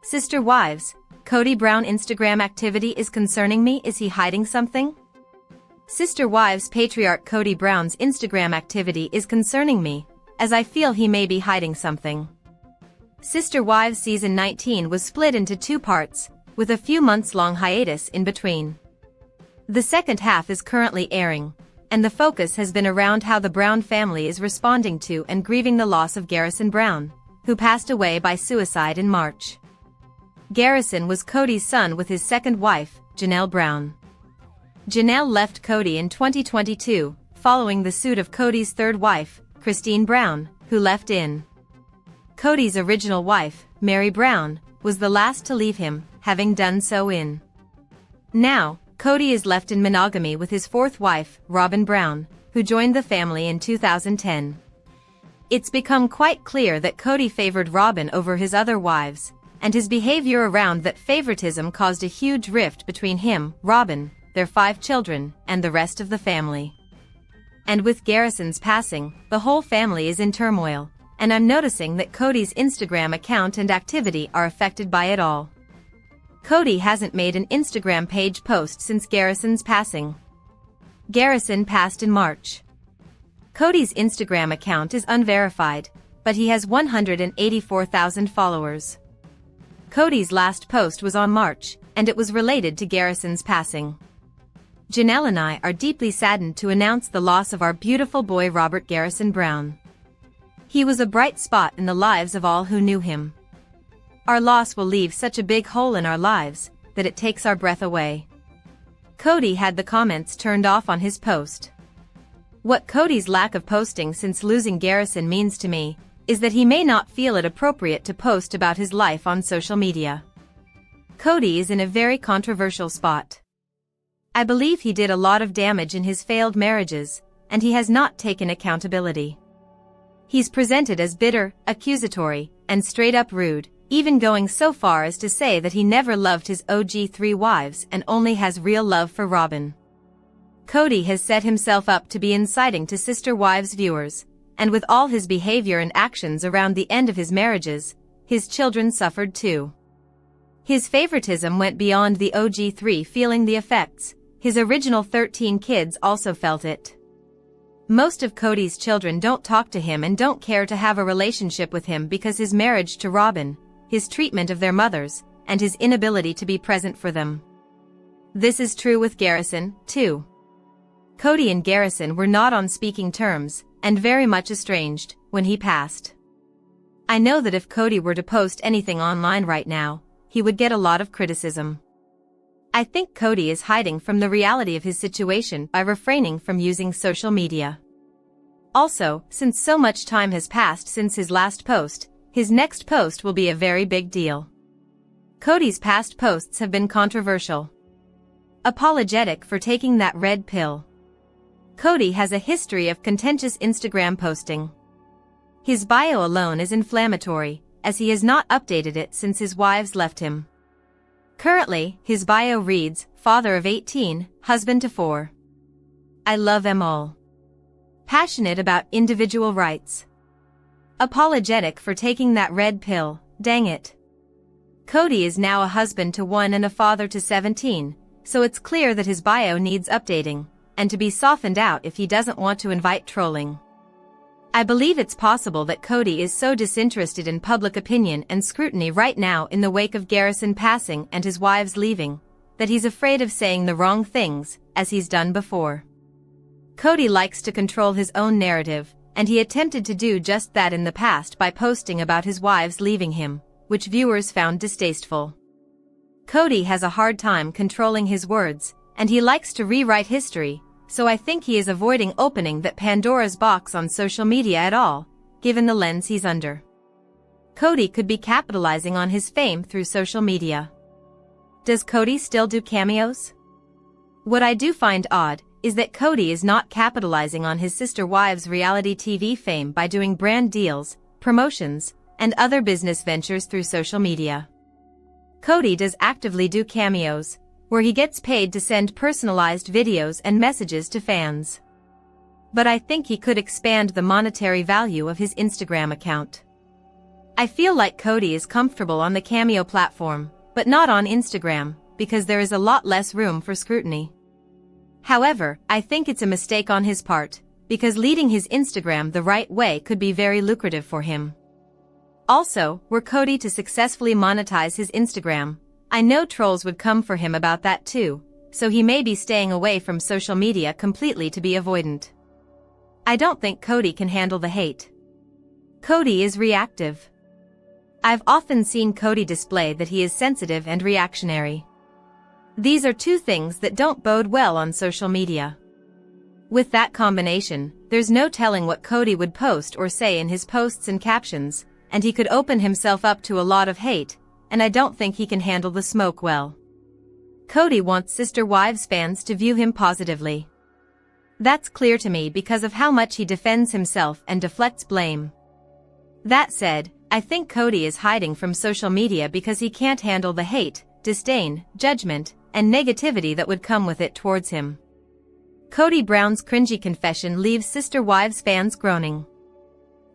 Sister Wives, KODY Brown Instagram activity is concerning me. Is he hiding something? Sister Wives patriarch KODY Brown's Instagram activity is concerning me, as I feel he may be hiding something. Sister Wives Season 19 was split into 2 parts, with a few months-long hiatus in between. The second half is currently airing, and the focus has been around how the Brown family is responding to and grieving the loss of Garrison Brown, who passed away by suicide in March. Garrison was KODY's son with his second wife, Janelle Brown. Janelle left KODY in 2022, following the suit of KODY's third wife, Christine Brown, who left in. KODY's original wife, Meri Brown, was the last to leave him, having done so in. Now, KODY is left in monogamy with his fourth wife, Robyn Brown, who joined the family in 2010. It's become quite clear that KODY favored Robyn over his other wives, and his behavior around that favoritism caused a huge rift between him, Robyn, their 5 children, and the rest of the family. And with Garrison's passing, the whole family is in turmoil, and I'm noticing that KODY's Instagram account and activity are affected by it all. KODY hasn't made an Instagram page post since Garrison's passing. Garrison passed in March. KODY's Instagram account is unverified, but he has 184,000 followers. KODY's last post was on March, and it was related to Garrison's passing. Janelle and I are deeply saddened to announce the loss of our beautiful boy Robert Garrison Brown. He was a bright spot in the lives of all who knew him. Our loss will leave such a big hole in our lives that it takes our breath away. KODY had the comments turned off on his post. What KODY's lack of posting since losing Garrison means to me is that he may not feel it appropriate to post about his life on social media. KODY is in a very controversial spot. I believe he did a lot of damage in his failed marriages, and he has not taken accountability. He's presented as bitter, accusatory, and straight-up rude, even going so far as to say that he never loved his OG 3 wives and only has real love for Robyn. KODY has set himself up to be inciting to Sister Wives viewers, and with all his behavior and actions around the end of his marriages, his children suffered too. His favoritism went beyond the OG 3 feeling the effects, his original 13 kids also felt it. Most of KODY's children don't talk to him and don't care to have a relationship with him because his marriage to Robyn, his treatment of their mothers, and his inability to be present for them. This is true with Garrison, too. KODY and Garrison were not on speaking terms, and very much estranged, when he passed. I know that if KODY were to post anything online right now, he would get a lot of criticism. I think KODY is hiding from the reality of his situation by refraining from using social media. Also, since so much time has passed since his last post, his next post will be a very big deal. KODY's past posts have been controversial. Apologetic for taking that red pill. KODY has a history of contentious Instagram posting. His bio alone is inflammatory, as he has not updated it since his wives left him. Currently, his bio reads, father of 18, husband to 4. I love them all. Passionate about individual rights. Apologetic for taking that red pill, dang it. KODY is now a husband to 1 and a father to 17, so it's clear that his bio needs updating, and to be softened out if he doesn't want to invite trolling. I believe it's possible that KODY is so disinterested in public opinion and scrutiny right now in the wake of Garrison passing and his wives leaving, that he's afraid of saying the wrong things, as he's done before. KODY likes to control his own narrative, and he attempted to do just that in the past by posting about his wives leaving him, which viewers found distasteful. KODY has a hard time controlling his words, and he likes to rewrite history, so I think he is avoiding opening that Pandora's box on social media at all, given the lens he's under. KODY could be capitalizing on his fame through social media. Does KODY still do cameos? What I do find odd is that KODY is not capitalizing on his sister wives' reality TV fame by doing brand deals, promotions, and other business ventures through social media. KODY does actively do cameos, where he gets paid to send personalized videos and messages to fans. But I think he could expand the monetary value of his Instagram account. I feel like KODY is comfortable on the Cameo platform, but not on Instagram, because there is a lot less room for scrutiny. However, I think it's a mistake on his part, because leading his Instagram the right way could be very lucrative for him. Also, were KODY to successfully monetize his Instagram, I know trolls would come for him about that too, so he may be staying away from social media completely to be avoidant. I don't think KODY can handle the hate. KODY is reactive. I've often seen KODY display that he is sensitive and reactionary. These are two things that don't bode well on social media. With that combination, there's no telling what KODY would post or say in his posts and captions, and he could open himself up to a lot of hate, and I don't think he can handle the smoke well. KODY wants Sister Wives fans to view him positively. That's clear to me because of how much he defends himself and deflects blame. That said, I think KODY is hiding from social media because he can't handle the hate, disdain, judgment, and negativity that would come with it towards him. KODY Brown's cringy confession leaves Sister Wives fans groaning.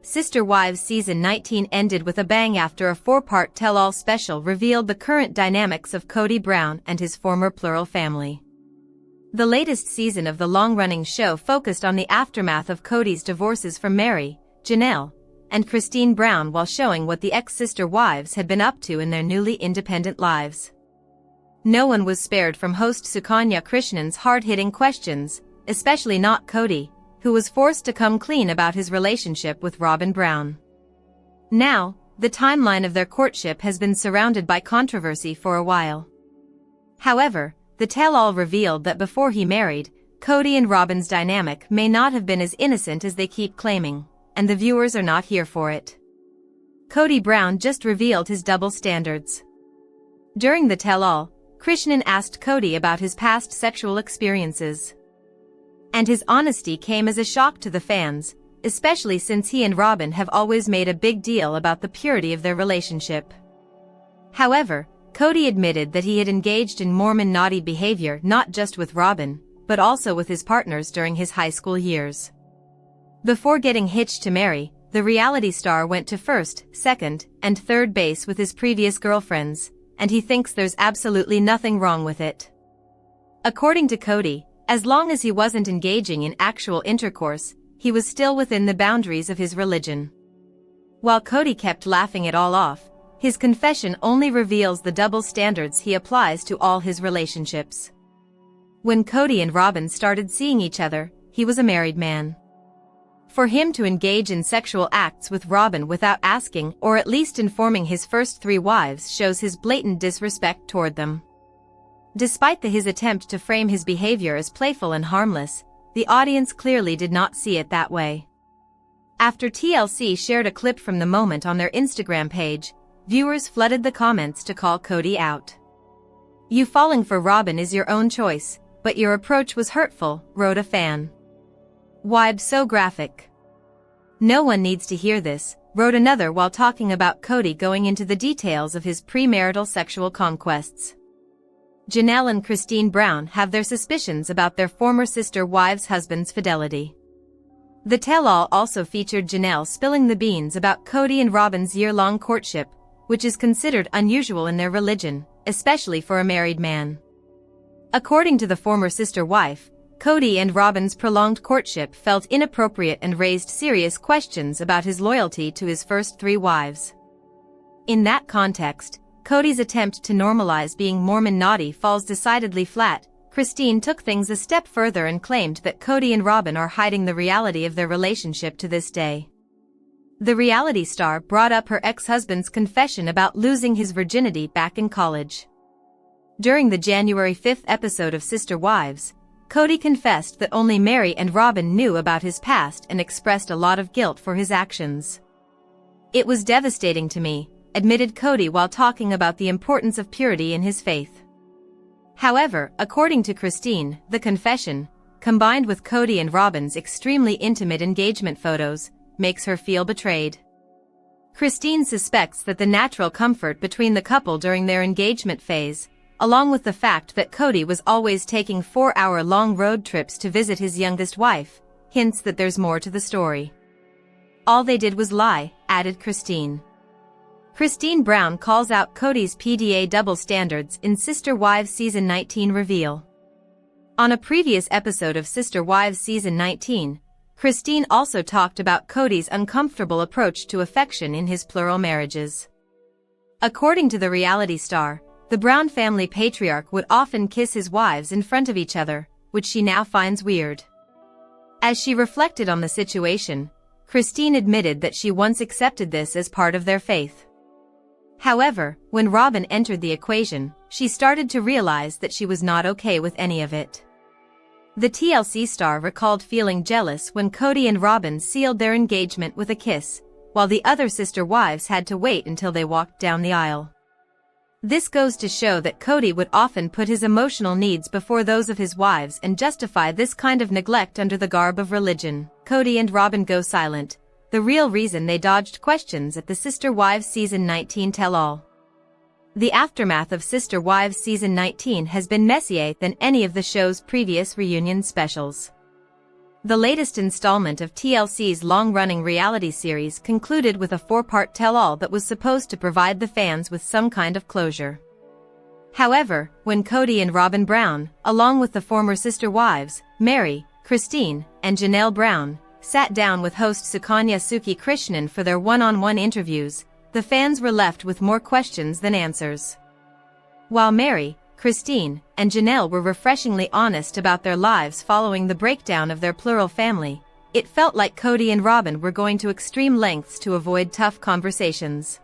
Sister Wives Season 19 ended with a bang after a 4-part tell-all special revealed the current dynamics of KODY Brown and his former Plural family. The latest season of the long-running show focused on the aftermath of KODY's divorces from Meri, Janelle, and Christine Brown while showing what the ex-sister wives had been up to in their newly independent lives. No one was spared from host Sukanya Krishnan's hard-hitting questions, especially not KODY, who was forced to come clean about his relationship with Robyn Brown. Now, the timeline of their courtship has been surrounded by controversy for a while. However, the tell-all revealed that before he married, KODY and Robyn's dynamic may not have been as innocent as they keep claiming, and the viewers are not here for it. KODY Brown just revealed his double standards. During the tell-all, Krishnan asked KODY about his past sexual experiences. And his honesty came as a shock to the fans, especially since he and Robyn have always made a big deal about the purity of their relationship. However, KODY admitted that he had engaged in Mormon naughty behavior not just with Robyn, but also with his partners during his high school years. Before getting hitched to Meri, the reality star went to first, second, and third base with his previous girlfriends, and he thinks there's absolutely nothing wrong with it. According to KODY, as long as he wasn't engaging in actual intercourse, he was still within the boundaries of his religion. While KODY kept laughing it all off, his confession only reveals the double standards he applies to all his relationships. When KODY and Robyn started seeing each other, he was a married man. For him to engage in sexual acts with Robyn without asking or at least informing his first 3 wives shows his blatant disrespect toward them. Despite his attempt to frame his behavior as playful and harmless, the audience clearly did not see it that way. After TLC shared a clip from the moment on their Instagram page, viewers flooded the comments to call KODY out. "You falling for Robyn is your own choice, but your approach was hurtful," wrote a fan. "Wibe so graphic. No one needs to hear this," wrote another while talking about KODY going into the details of his premarital sexual conquests. Janelle and Christine Brown have their suspicions about their former sister wives' husbands' fidelity. The tell-all also featured Janelle spilling the beans about KODY and Robyn's year-long courtship, which is considered unusual in their religion, especially for a married man. According to the former sister wife, KODY and Robyn's prolonged courtship felt inappropriate and raised serious questions about his loyalty to his first 3 wives. In that context, KODY's attempt to normalize being Mormon naughty falls decidedly flat. Christine took things a step further and claimed that KODY and Robyn are hiding the reality of their relationship to this day. The reality star brought up her ex-husband's confession about losing his virginity back in college. During the January 5th episode of Sister Wives, KODY confessed that only Meri and Robyn knew about his past and expressed a lot of guilt for his actions. "It was devastating to me," admitted KODY while talking about the importance of purity in his faith. However, according to Christine, the confession, combined with KODY and Robyn's extremely intimate engagement photos, makes her feel betrayed. Christine suspects that the natural comfort between the couple during their engagement phase, along with the fact that KODY was always taking 4-hour-long road trips to visit his youngest wife, hints that there's more to the story. "All they did was lie," added Christine. Christine Brown calls out KODY's PDA double standards in Sister Wives Season 19 reveal. On a previous episode of Sister Wives Season 19, Christine also talked about KODY's uncomfortable approach to affection in his plural marriages. According to the reality star, the Brown family patriarch would often kiss his wives in front of each other, which she now finds weird. As she reflected on the situation, Christine admitted that she once accepted this as part of their faith. However, when Robyn entered the equation, she started to realize that she was not okay with any of it. The TLC star recalled feeling jealous when KODY and Robyn sealed their engagement with a kiss, while the other sister wives had to wait until they walked down the aisle. This goes to show that KODY would often put his emotional needs before those of his wives and justify this kind of neglect under the garb of religion. KODY and Robyn go silent, the real reason they dodged questions at the Sister Wives Season 19 tell-all. The aftermath of Sister Wives Season 19 has been messier than any of the show's previous reunion specials. The latest installment of TLC's long-running reality series concluded with a 4-part tell-all that was supposed to provide the fans with some kind of closure. However, when KODY and Robyn Brown, along with the former sister wives, Meri, Christine, and Janelle Brown, sat down with host Sukanya Suki Krishnan for their one-on-one interviews, the fans were left with more questions than answers. While Meri, Christine, and Janelle were refreshingly honest about their lives following the breakdown of their plural family, it felt like KODY and Robyn were going to extreme lengths to avoid tough conversations.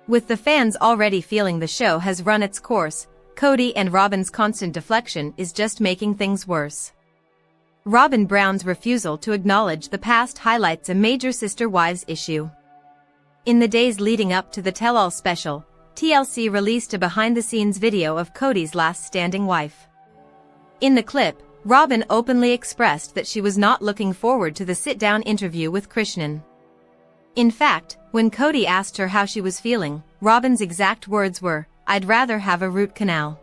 With the fans already feeling the show has run its course, KODY and Robyn's constant deflection is just making things worse. Robyn Brown's refusal to acknowledge the past highlights a major sister wives issue. In the days leading up to the tell-all special, TLC released a behind-the-scenes video of KODY's last standing wife. In the clip, Robyn openly expressed that she was not looking forward to the sit-down interview with Krishnan. In fact, when KODY asked her how she was feeling, Robyn's exact words were, "I'd rather have a root canal."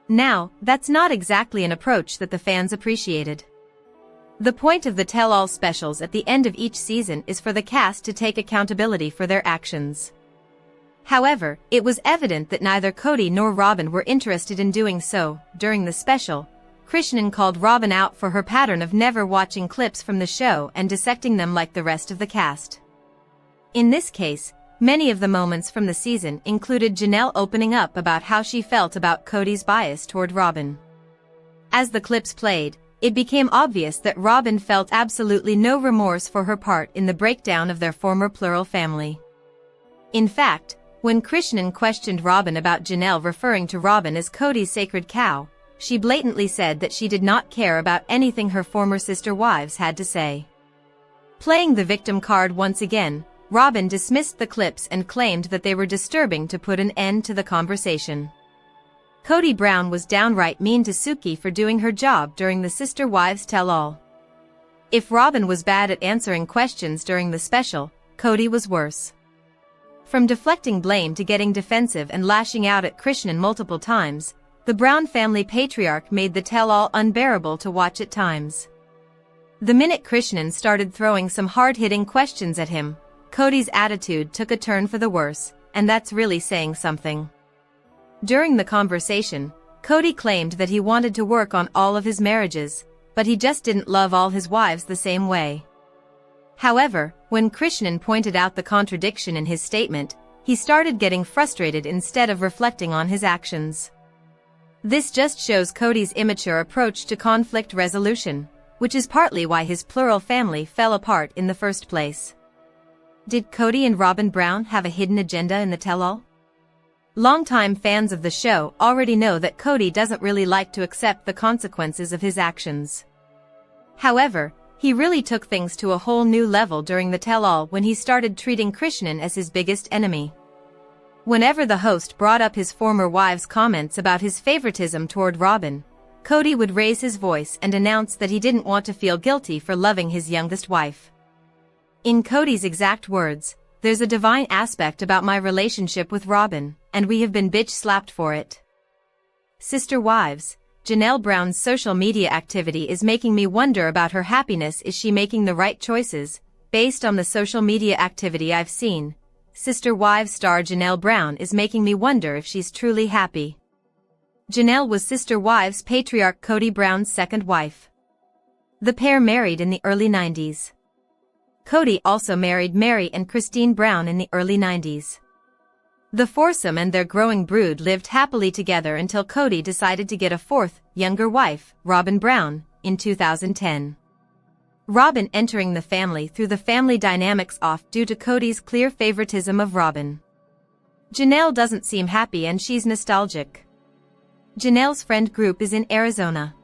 Now, that's not exactly an approach that the fans appreciated. The point of the tell-all specials at the end of each season is for the cast to take accountability for their actions. However, it was evident that neither KODY nor Robyn were interested in doing so. During the special, Krishnan called Robyn out for her pattern of never watching clips from the show and dissecting them like the rest of the cast. In this case, many of the moments from the season included Janelle opening up about how she felt about KODY's bias toward Robyn. As the clips played, it became obvious that Robyn felt absolutely no remorse for her part in the breakdown of their former plural family. In fact, when Krishnan questioned Robyn about Janelle referring to Robyn as KODY's sacred cow, she blatantly said that she did not care about anything her former sister wives had to say. Playing the victim card once again, Robyn dismissed the clips and claimed that they were disturbing to put an end to the conversation. KODY Brown was downright mean to Suki for doing her job during the Sister Wives tell-all. If Robyn was bad at answering questions during the special, KODY was worse. From deflecting blame to getting defensive and lashing out at Krishnan multiple times, the Brown family patriarch made the tell-all unbearable to watch at times. The minute Krishnan started throwing some hard-hitting questions at him, KODY's attitude took a turn for the worse, and that's really saying something. During the conversation, KODY claimed that he wanted to work on all of his marriages, but he just didn't love all his wives the same way. However, when Krishnan pointed out the contradiction in his statement, he started getting frustrated instead of reflecting on his actions. This just shows KODY's immature approach to conflict resolution, which is partly why his plural family fell apart in the first place. Did KODY and Robyn Brown have a hidden agenda in the tell-all? Longtime fans of the show already know that KODY doesn't really like to accept the consequences of his actions. However, he really took things to a whole new level during the tell-all when he started treating Krishnan as his biggest enemy. Whenever the host brought up his former wife's comments about his favoritism toward Robyn, KODY would raise his voice and announce that he didn't want to feel guilty for loving his youngest wife. In KODY's exact words, "There's a divine aspect about my relationship with Robyn, and we have been bitch-slapped for it." Sister Wives, Janelle Brown's social media activity is making me wonder about her happiness. Is she making the right choices? Based on the social media activity I've seen, Sister Wives star Janelle Brown is making me wonder if she's truly happy. Janelle was Sister Wives patriarch KODY Brown's second wife. The pair married in the early 90s. KODY also married Meri and Christine Brown in the early 90s. The foursome and their growing brood lived happily together until KODY decided to get a fourth, younger wife, Robyn Brown, in 2010. Robyn entering the family threw the family dynamics off due to KODY's clear favoritism of Robyn. Janelle doesn't seem happy and she's nostalgic. Janelle's friend group is in Arizona.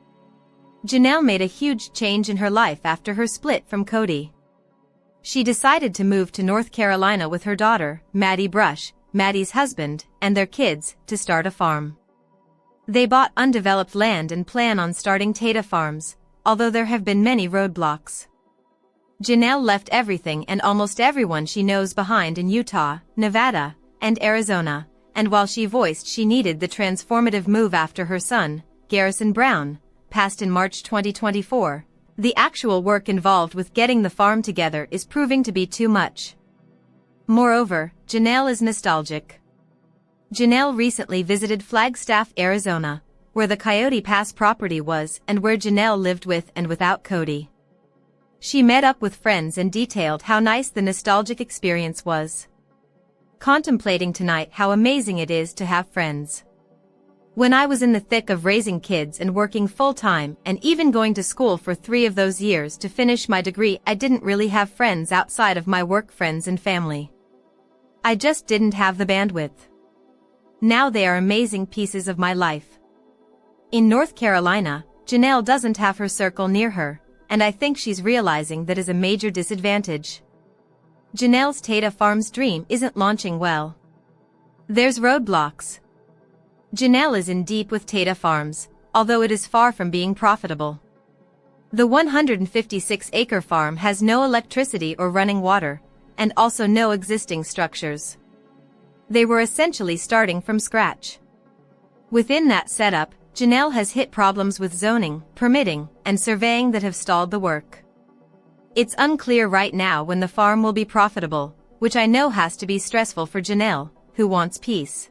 Janelle made a huge change in her life after her split from KODY. She decided to move to North Carolina with her daughter, Maddie Brush, Maddie's husband, and their kids, to start a farm. They bought undeveloped land and plan on starting Tata Farms, although there have been many roadblocks. Janelle left everything and almost everyone she knows behind in Utah, Nevada, and Arizona, and while she voiced she needed the transformative move after her son, Garrison Brown, passed in March 2024, the actual work involved with getting the farm together is proving to be too much. Moreover, Janelle is nostalgic. Janelle recently visited Flagstaff, Arizona, where the Coyote Pass property was and where Janelle lived with and without KODY. She met up with friends and detailed how nice the nostalgic experience was. Contemplating tonight how amazing it is to have friends. When I was in the thick of raising kids and working full-time and even going to school for 3 of those years to finish my degree, I didn't really have friends outside of my work friends and family. I just didn't have the bandwidth. Now they are amazing pieces of my life. In North Carolina, Janelle doesn't have her circle near her, and I think she's realizing that is a major disadvantage. Janelle's Tata Farms dream isn't launching well. There's roadblocks. Janelle is in deep with Tata Farms, although it is far from being profitable. The 156-acre farm has no electricity or running water, and also no existing structures. They were essentially starting from scratch. Within that setup, Janelle has hit problems with zoning, permitting, and surveying that have stalled the work. It's unclear right now when the farm will be profitable, which I know has to be stressful for Janelle, who wants peace.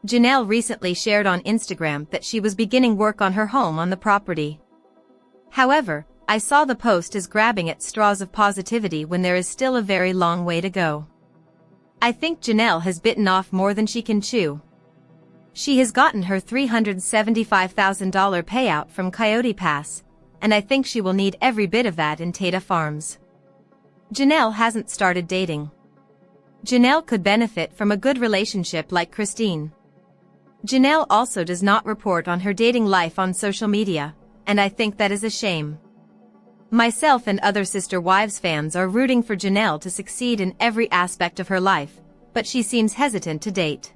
Janelle recently shared on Instagram that she was beginning work on her home on the property. However, I saw the post as grabbing at straws of positivity when there is still a very long way to go. I think Janelle has bitten off more than she can chew. She has gotten her $375,000 payout from Coyote Pass, and I think she will need every bit of that in Tata Farms. Janelle hasn't started dating. Janelle could benefit from a good relationship like Christine. Janelle also does not report on her dating life on social media, and I think that is a shame. Myself and other Sister Wives fans are rooting for Janelle to succeed in every aspect of her life, but she seems hesitant to date.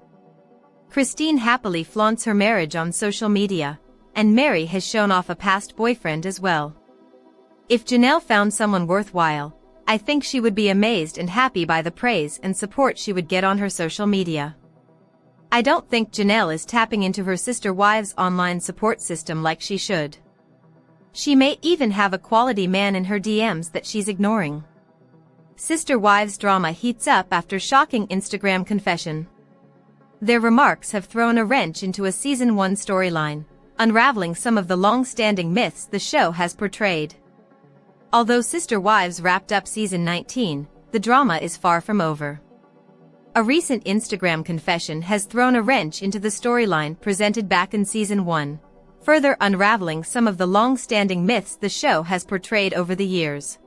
Christine happily flaunts her marriage on social media, and Meri has shown off a past boyfriend as well. If Janelle found someone worthwhile, I think she would be amazed and happy by the praise and support she would get on her social media. I don't think Janelle is tapping into her Sister Wives online support system like she should. She may even have a quality man in her DMs that she's ignoring. Sister Wives drama heats up after shocking Instagram confession. Their remarks have thrown a wrench into a season 1 storyline, unraveling some of the long-standing myths the show has portrayed. Although Sister Wives wrapped up season 19, the drama is far from over. A recent Instagram confession has thrown a wrench into the storyline presented back in season 1, further unraveling some of the long-standing myths the show has portrayed over the years.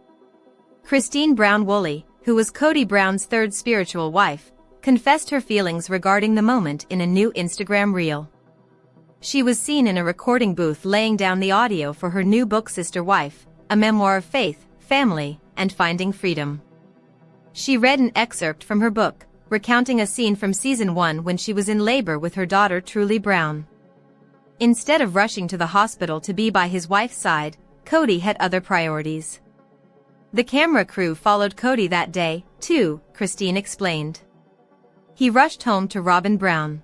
Christine Brown-Woolley, who was KODY Brown's third spiritual wife, confessed her feelings regarding the moment in a new Instagram reel. She was seen in a recording booth laying down the audio for her new book Sister Wife, a memoir of faith, family, and finding freedom. She read an excerpt from her book, recounting a scene from season 1 when she was in labor with her daughter Truly Brown. Instead of rushing to the hospital to be by his wife's side, KODY had other priorities. The camera crew followed KODY that day, too, Christine explained. He rushed home to Robyn Brown.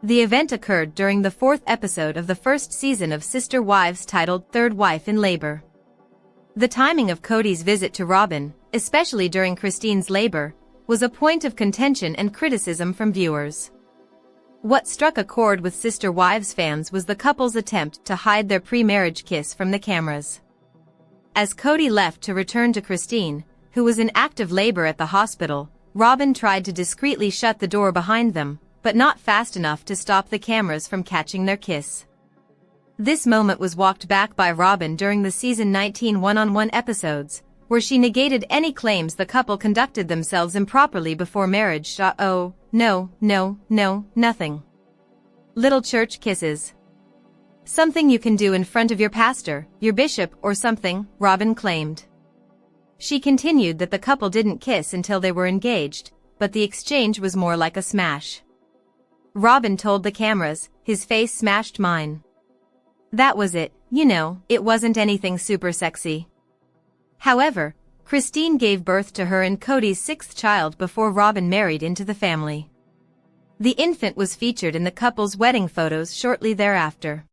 The event occurred during the 4th episode of the first season of Sister Wives titled Third Wife in Labor. The timing of KODY's visit to Robyn, especially during Christine's labor, was a point of contention and criticism from viewers. What struck a chord with Sister Wives fans was the couple's attempt to hide their pre-marriage kiss from the cameras. As Kody left to return to Christine, who was in active labor at the hospital, Robyn tried to discreetly shut the door behind them, but not fast enough to stop the cameras from catching their kiss. This moment was walked back by Robyn during the season 19 one-on-one episodes, where she negated any claims the couple conducted themselves improperly before marriage. Oh, no, nothing. Little church kisses. Something you can do in front of your pastor, your bishop, or something, Robyn claimed. She continued that the couple didn't kiss until they were engaged, but the exchange was more like a smash. Robyn told the cameras, "His face smashed mine. That was it, you know, it wasn't anything super sexy." However, Christine gave birth to her and Kody's sixth child before Robyn married into the family. The infant was featured in the couple's wedding photos shortly thereafter.